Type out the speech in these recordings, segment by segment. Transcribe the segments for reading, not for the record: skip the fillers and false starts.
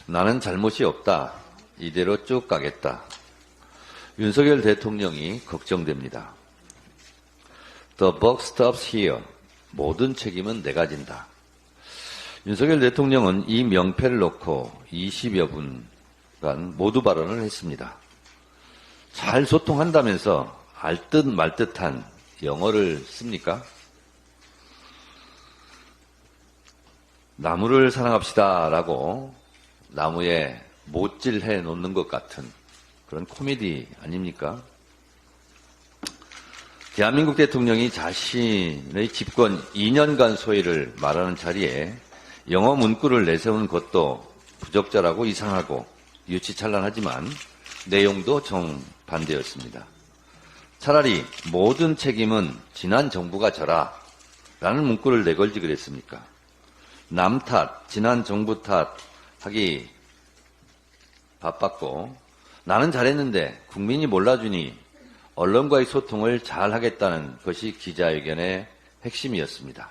나는 잘못이 없다. 이대로 쭉 가겠다. 윤석열 대통령이 걱정됩니다. The buck stops here. 모든 책임은 내가 진다. 윤석열 대통령은 이 명패를 놓고 20여 분간 모두 발언을 했습니다. 잘 소통한다면서 알듯 말듯한 영어를 씁니까? 나무를 사랑합시다 라고 나무에 못질해 놓는 것 같은 그런 코미디 아닙니까? 대한민국 대통령이 자신의 집권 2년간 소회를 말하는 자리에 영어 문구를 내세우는 것도 부적절하고 이상하고 유치찬란하지만 내용도 정반대였습니다. 차라리 모든 책임은 지난 정부가 져라 라는 문구를 내걸지 그랬습니까? 남 탓, 지난 정부 탓 하기 바빴고 나는 잘했는데 국민이 몰라주니 언론과의 소통을 잘 하겠다는 것이 기자회견의 핵심이었습니다.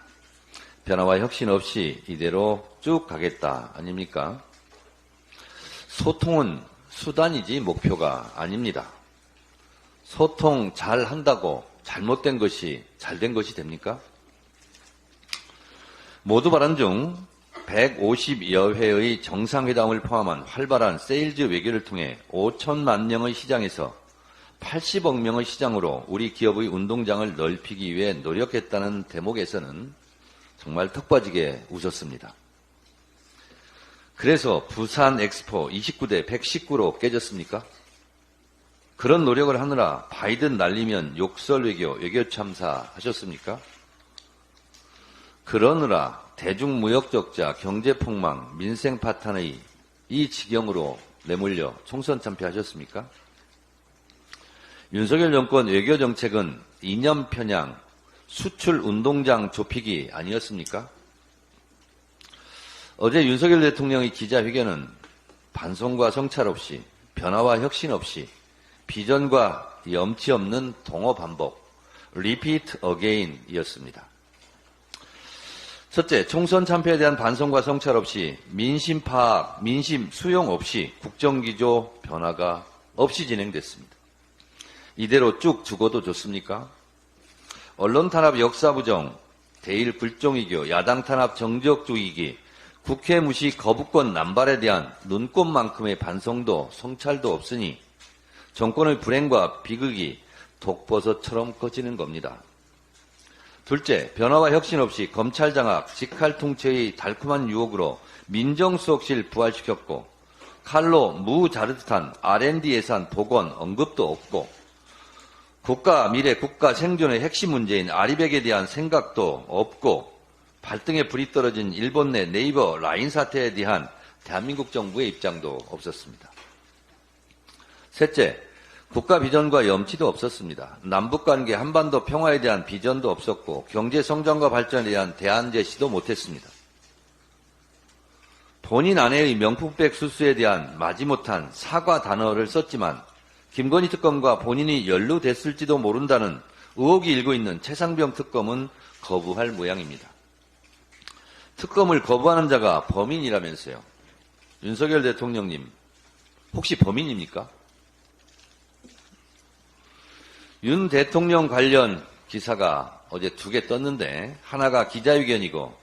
변화와 혁신 없이 이대로 쭉 가겠다 아닙니까? 소통은 수단이지 목표가 아닙니다. 소통 잘 한다고 잘못된 것이 잘된 것이 됩니까? 모두 발언 중 150여 회의 정상회담을 포함한 활발한 세일즈 외교를 통해 5천만 명의 시장에서 80억 명의 시장으로 우리 기업의 운동장을 넓히기 위해 노력했다는 대목에서는 정말 턱 빠지게 웃었습니다. 그래서 부산 엑스포 29대 119로 깨졌습니까? 그런 노력을 하느라 바이든 날리면 욕설 외교, 외교 참사 하셨습니까? 그러느라 대중무역 적자, 경제폭망, 민생 파탄의 이 지경으로 내몰려 총선 참패하셨습니까? 윤석열 정권 외교 정책은 이념 편향, 수출 운동장 좁히기 아니었습니까? 어제 윤석열 대통령의 기자회견은 반성과 성찰 없이, 변화와 혁신 없이, 비전과 염치 없는 동어 반복, repeat again 이었습니다. 첫째, 총선 참패에 대한 반성과 성찰 없이, 민심 파악, 민심 수용 없이 국정기조 변화가 없이 진행됐습니다. 이대로 쭉 죽어도 좋습니까? 언론 탄압 역사 부정, 대일 불종이교, 야당 탄압 정적주의기, 국회 무시 거부권 남발에 대한 눈꼽만큼의 반성도 성찰도 없으니 정권의 불행과 비극이 독버섯처럼 커지는 겁니다. 둘째, 변화와 혁신 없이 검찰 장악, 직할 통치의 달콤한 유혹으로 민정수석실 부활시켰고 칼로 무 자르듯한 R&D 예산 복원 언급도 없고 국가 미래, 국가 생존의 핵심 문제인 아리백에 대한 생각도 없고 발등에 불이 떨어진 일본 내 네이버 라인 사태에 대한 대한민국 정부의 입장도 없었습니다. 셋째, 국가 비전과 염치도 없었습니다. 남북관계 한반도 평화에 대한 비전도 없었고 경제 성장과 발전에 대한 대안 제시도 못했습니다. 본인 아내의 명품백 수수에 대한 마지못한 사과 단어를 썼지만 김건희 특검과 본인이 연루됐을지도 모른다는 의혹이 일고 있는 최상병 특검은 거부할 모양입니다. 특검을 거부하는 자가 범인이라면서요. 윤석열 대통령님, 혹시 범인입니까? 윤 대통령 관련 기사가 어제 2개 떴는데 하나가 기자회견이고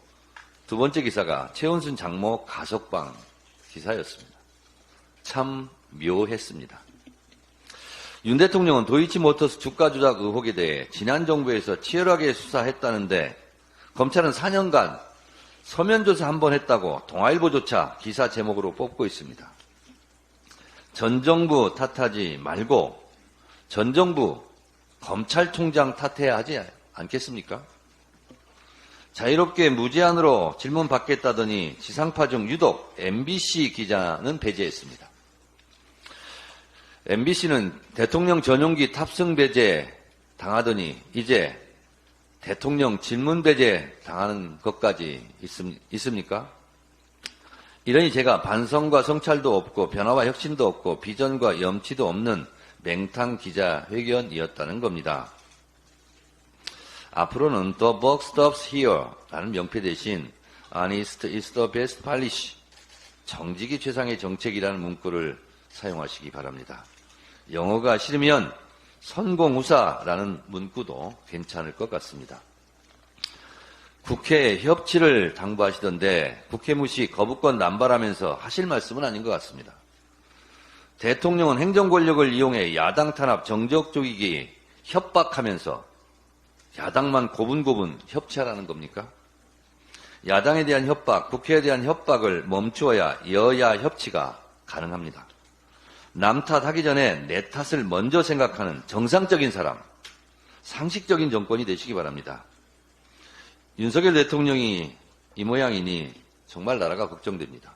두 번째 기사가 최은순 장모 가석방 기사였습니다. 참 묘했습니다. 윤 대통령은 도이치모터스 주가 조작 의혹에 대해 지난 정부에서 치열하게 수사했다는데 검찰은 4년간 서면 조사 한 번 했다고 동아일보조차 기사 제목으로 뽑고 있습니다. 전 정부 탓하지 말고 전 정부 검찰총장 탓해야 하지 않겠습니까? 자유롭게 무제한으로 질문 받겠다더니 지상파 중 유독 MBC 기자는 배제했습니다. MBC는 대통령 전용기 탑승 배제 당하더니 이제 대통령 질문 배제 당하는 것까지 있습니까? 이러니 제가 반성과 성찰도 없고 변화와 혁신도 없고 비전과 염치도 없는 맹탕 기자회견이었다는 겁니다. 앞으로는 The buck stops here 라는 명패 대신 Honest is the best policy, 정직이 최상의 정책이라는 문구를 사용하시기 바랍니다. 영어가 싫으면 선공후사라는 문구도 괜찮을 것 같습니다. 국회 협치를 당부하시던데 국회무시 거부권 남발하면서 하실 말씀은 아닌 것 같습니다. 대통령은 행정권력을 이용해 야당 탄압 정적 조기기 협박하면서 야당만 고분고분 협치하라는 겁니까? 야당에 대한 협박, 국회에 대한 협박을 멈추어야 여야 협치가 가능합니다. 남 탓하기 전에 내 탓을 먼저 생각하는 정상적인 사람, 상식적인 정권이 되시기 바랍니다. 윤석열 대통령이 이 모양이니 정말 나라가 걱정됩니다.